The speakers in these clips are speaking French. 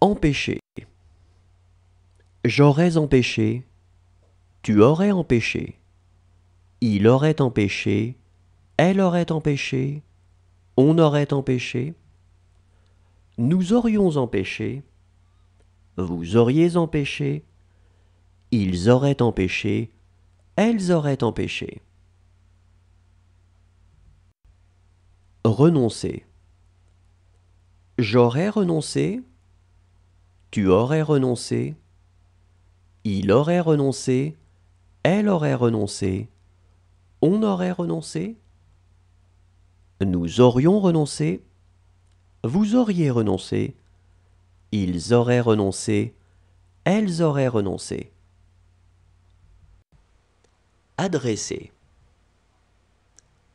Empêcher. J'aurais empêché. Tu aurais empêché. Il aurait empêché. Elle aurait empêché. On aurait empêché. Nous aurions empêché. Vous auriez empêché. Ils auraient empêché. Elles auraient empêché. Renoncer. J'aurais renoncé. Tu aurais renoncé. Il aurait renoncé. Elle aurait renoncé. On aurait renoncé. Nous aurions renoncé. Vous auriez renoncé. Ils auraient renoncé. Elles auraient renoncé. Adresser.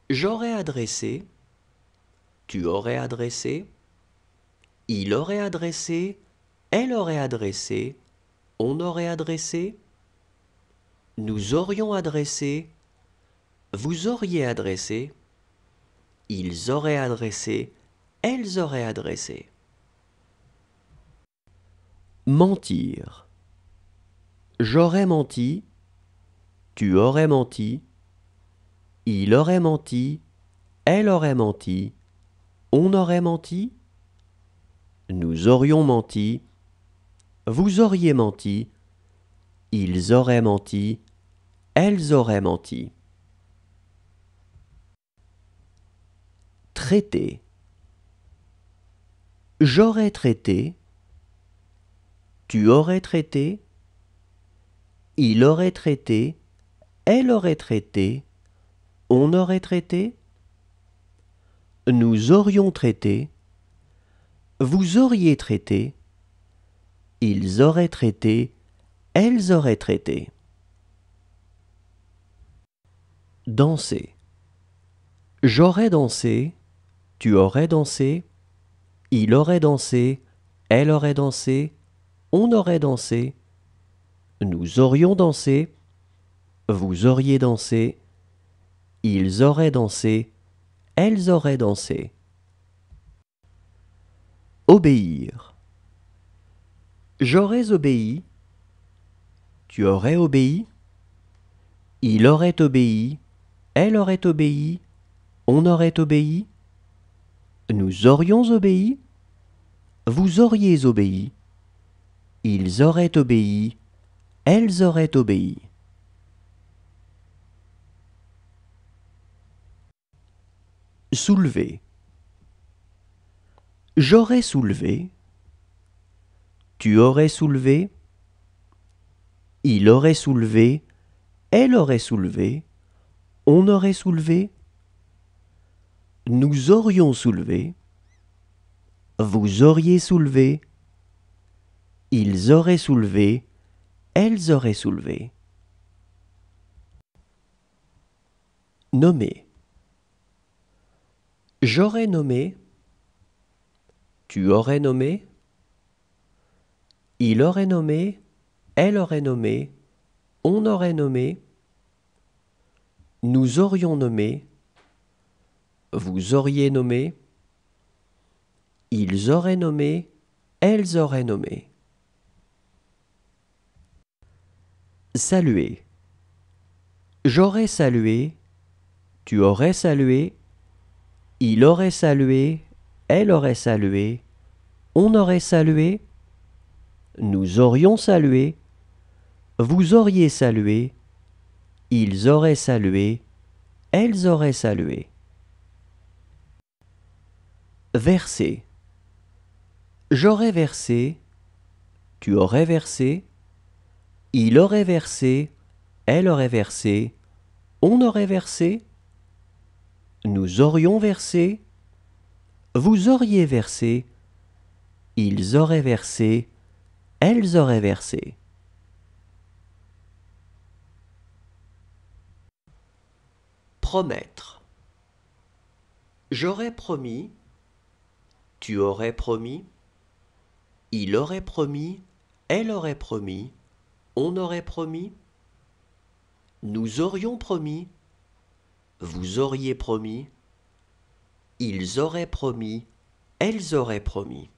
J'aurais adressé. Tu aurais adressé. Il aurait adressé. Elle aurait adressé. On aurait adressé. Nous aurions adressé. Vous auriez adressé. Ils auraient adressé. Elles auraient adressé. Mentir. J'aurais menti. Tu aurais menti. Il aurait menti. Elle aurait menti. On aurait menti. Nous aurions menti. Vous auriez menti. Ils auraient menti. Elles auraient menti. Traiter. J'aurais traité. Tu aurais traité. Il aurait traité. Elle aurait traité. On aurait traité. Nous aurions traité. Vous auriez traité. Ils auraient traité. Elles auraient traité. Danser. J'aurais dansé. Tu aurais dansé. Il aurait dansé. Elle aurait dansé. On aurait dansé. Nous aurions dansé. Vous auriez dansé. Ils auraient dansé. Elles auraient dansé. Obéir. J'aurais obéi. Tu aurais obéi. Il aurait obéi. Elle aurait obéi. On aurait obéi. Nous aurions obéi. Vous auriez obéi. Ils auraient obéi. Elles auraient obéi. Soulever. J'aurais soulevé. Tu aurais soulevé. Il aurait soulevé. Elle aurait soulevé. On aurait soulevé. Nous aurions soulevé. Vous auriez soulevé. Ils auraient soulevé. Elles auraient soulevé. Nommer. J'aurais nommé. Tu aurais nommé. Il aurait nommé. Elle aurait nommé. On aurait nommé. Nous aurions nommé. Vous auriez nommé. Ils auraient nommé. Elles auraient nommé. Saluer. J'aurais salué. Tu aurais salué. Il aurait salué. Elle aurait salué. On aurait salué. Nous aurions salué. Vous auriez salué. Ils auraient salué. Elles auraient salué. Verser. J'aurais versé. Tu aurais versé. Il aurait versé. Elle aurait versé. On aurait versé. Nous aurions versé. Vous auriez versé. Ils auraient versé. Elles auraient versé. Promettre. J'aurais promis. Tu aurais promis. Il aurait promis. Elle aurait promis. On aurait promis. Nous aurions promis. Vous auriez promis. Ils auraient promis. Elles auraient promis.